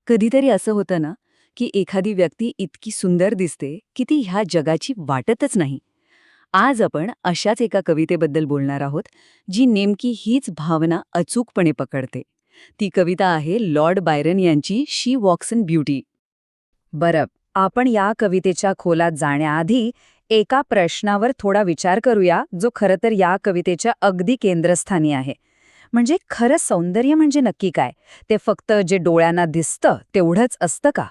कधीतरी असं होतं ना, की एखादी व्यक्ती इतकी सुंदर दिसते की ती ह्या जगाची वाटतच नाही. आज आपण अशाच एका कवितेबद्दल बोलणार आहोत, जी नेमकी हीच भावना अचूकपणे पकडते. ती कविता आहे लॉर्ड बायरन यांची शी वॉक्स इन ब्युटी. बरं, आपण या कवितेच्या खोलात जाण्याआधी एका प्रश्नावर थोडा विचार करूया, जो खरं तर या कवितेच्या अगदी केंद्रस्थानी आहे. म्हणजे खरं सौंदर्य म्हणजे नक्की काय? ते फक्त जे डोळ्यांना दिसतं तेवढंच असतं का?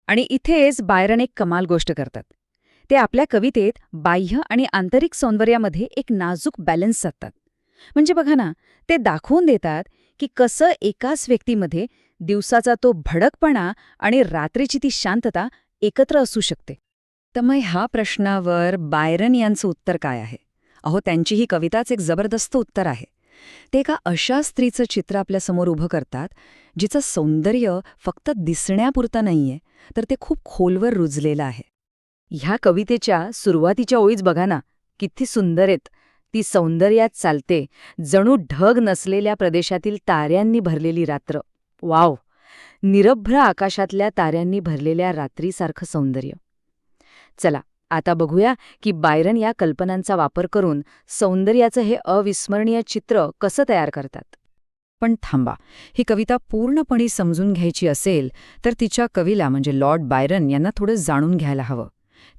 आणि इथेच बायरन एक कमाल गोष्ट करतात. ते आपल्या कवितेत बाह्य आणि आंतरिक सौंदर्यामध्ये एक नाजूक बॅलन्स साधतात. म्हणजे बघा ना, ते दाखवून देतात की कसं एकाच व्यक्तीमध्ये दिवसाचा तो भडकपणा आणि रात्रीची ती शांतता एकत्र असू शकते. तर मग ह्या प्रश्नावर बायरन यांचं उत्तर काय आहे? अहो, त्यांची ही कविताच एक जबरदस्त उत्तर आहे. ते एका अशा स्त्रीचं चित्र आपल्यासमोर उभं करतात, जिचं सौंदर्य फक्त दिसण्यापुरतं नाहीये, तर ते खूप खोलवर रुजलेलं आहे. ह्या कवितेच्या सुरुवातीच्या ओळीच बघा ना, किती सुंदर आहेत. ती सौंदर्यात चालते, जणू ढग नसलेल्या प्रदेशातील ताऱ्यांनी भरलेली रात्र. वाव! निरभ्र आकाशातल्या ताऱ्यांनी भरलेल्या रात्रीसारखं सौंदर्य. चला, आता बघूया की बायरन या कल्पनांचा वापर करून सौंदर्याचं हे अविस्मरणीय चित्र कसं तयार करतात. पण थांबा, ही कविता पूर्णपणे समजून घ्यायची असेल तर तिच्या कवीला म्हणजे लॉर्ड बायरन यांना थोडं जाणून घ्यायला हवं.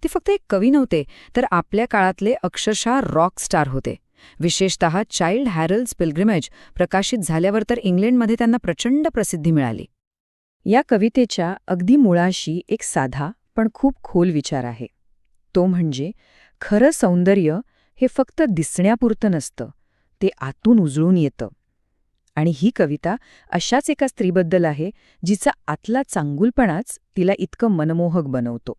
ते फक्त एक कवी नव्हते, तर आपल्या काळातले अक्षरशः रॉक स्टार होते. विशेषतः चाइल्ड हॅरल्ड्स पिल्ग्रिमेज प्रकाशित झाल्यावर तर इंग्लंडमध्ये त्यांना प्रचंड प्रसिद्धी मिळाली. या कवितेच्या अगदी मुळाशी एक साधा पण खूप खोल विचार आहे. तो म्हणजे खरं सौंदर्य हे फक्त दिसण्यापुरतं नसतं, ते आतून उजळून येतं. आणि ही कविता अशाच एका स्त्रीबद्दल आहे, जिचा आतला चांगुलपणाच तिला इतकं मनमोहक बनवतो.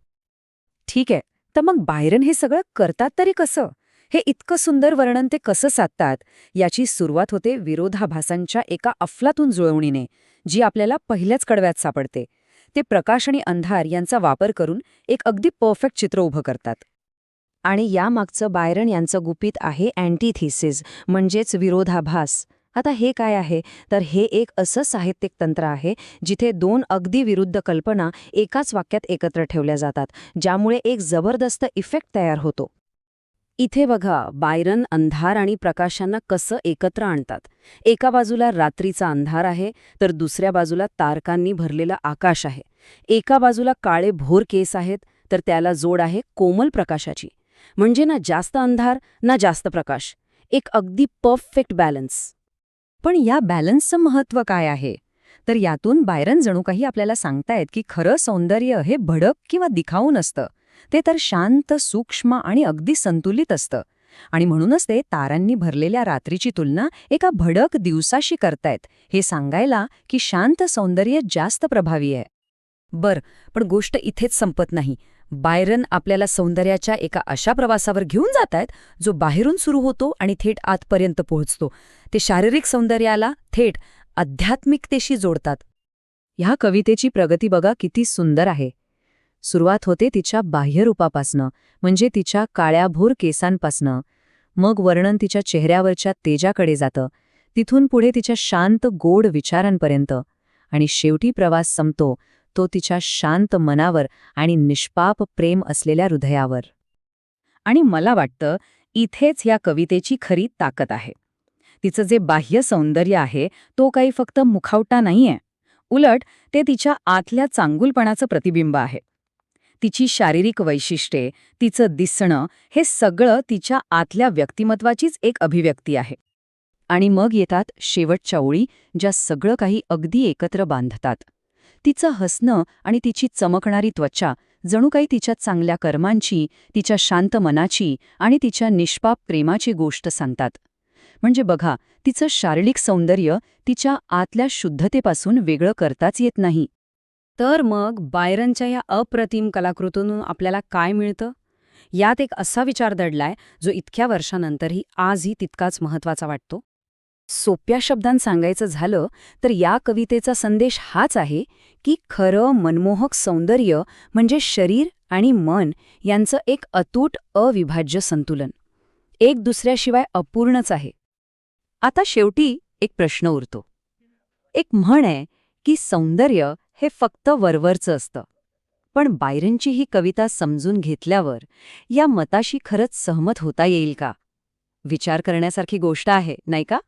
ठीक आहे, तर मग बायरन हे सगळं करतात तरी कसं? हे इतकं सुंदर वर्णन ते कसं साधतात? याची सुरुवात होते विरोधाभासांच्या एका अफलातून जुळवणीने, जी आपल्याला पहिल्याच कडव्यात सापडते. ते प्रकाश आणि अंधार यांचा वापर करून एक अगदी परफेक्ट चित्र उभं करतात. आणि यामागचं बायरन यांचं गुपित आहे अँटिथिसिस, म्हणजेच विरोधाभास. आता हे काय आहे? तर हे एक असं साहित्यिक तंत्र आहे जिथे दोन अगदी विरुद्ध कल्पना एकाच वाक्यात एकत्र ठेवल्या जातात, ज्यामुळे एक जबरदस्त इफेक्ट तयार होतो. इथे बघा, बायरन अंधार आणि प्रकाशांना कसं एकत्र आणतात. एका बाजूला रात्रीचा अंधार आहे, तर दुसऱ्या बाजूला तारकांनी भरलेलं आकाश आहे. एका बाजूला काळे भोर केस आहेत, तर त्याला जोड आहे कोमल प्रकाशाची. म्हणजे ना जास्त अंधार ना जास्त प्रकाश, एक अगदी परफेक्ट बॅलन्स. पण या बॅलन्सचं महत्त्व काय आहे? तर यातून बायरन जणू काही आपल्याला सांगतायत की खरं सौंदर्य हे भडक किंवा दिखाऊ नसतं. ते तर शांत, सूक्ष्म आणि अगदी संतुलित असतं. आणि म्हणूनच ते तारांनी भरलेल्या रात्रीची तुलना एका भडक दिवसाशी करतायत, हे सांगायला की शांत सौंदर्य जास्त प्रभावी आहे. पण गोष्ट इथेच संपत नाही. बायरन आपल्याला सौंदर्याच्या एका अशा प्रवासावर घेऊन जातायत, जो बाहेरून सुरू होतो आणि थेट आतपर्यंत पोहोचतो. ते शारीरिक सौंदर्याला थेट आध्यात्मिकतेशी जोडतात. ह्या कवितेची प्रगती बघा किती सुंदर आहे. सुरुवात होते तिच्या बाह्यरूपापासनं, म्हणजे तिच्या काळ्याभोर केसांपासनं. मग वर्णन तिच्या चेहऱ्यावरच्या तेजाकडे जातं. तिथून पुढे तिच्या शांत गोड विचारांपर्यंत. आणि शेवटी प्रवास संपतो तो तिच्या शांत मनावर आणि निष्पाप प्रेम असलेल्या हृदयावर. आणि मला वाटतं इथेच या कवितेची खरी ताकद आहे. तिचं जे बाह्य सौंदर्य आहे तो काही फक्त मुखवटा नाहीये. उलट ते तिच्या आतल्या चांगुलपणाचं प्रतिबिंब आहे. तिची शारीरिक वैशिष्ट्ये, तिचं दिसणं, हे सगळं तिच्या आतल्या व्यक्तिमत्वाचीच एक अभिव्यक्ती आहे. आणि मग येतात शेवटच्या ओळी, ज्या सगळं काही अगदी एकत्र बांधतात. तिचं हसणं आणि तिची चमकणारी त्वचा जणू काही तिच्या चांगल्या कर्मांची, तिच्या शांत मनाची आणि तिच्या निष्पाप प्रेमाची गोष्ट सांगतात. म्हणजे बघा, तिचं शारीरिक सौंदर्य तिच्या आतल्या शुद्धतेपासून वेगळं करताच येत नाही. तर मग बायरनच्या या अप्रतिम कलाकृतीतून आपल्याला काय मिळतं? यात एक असा विचार दडलाय जो इतक्या वर्षानंतरही आजही तितकाच महत्त्वाचा वाटतो. सोप्या शब्दांत सांगायचं झालं तर या कवितेचा संदेश हाच आहे की खरं मनमोहक सौंदर्य म्हणजे शरीर आणि मन यांचं एक अतूट अविभाज्य संतुलन. एक दुसऱ्याशिवाय अपूर्णच आहे. आता शेवटी एक प्रश्न उरतो. एक म्हण आहे की सौंदर्य हे फक्त वरवरचं असतं. पण बायरनची ही कविता समजून घेतल्यावर या मताशी खरंच सहमत होता येईल का? विचार करण्यासारखी गोष्ट आहे, नाही का?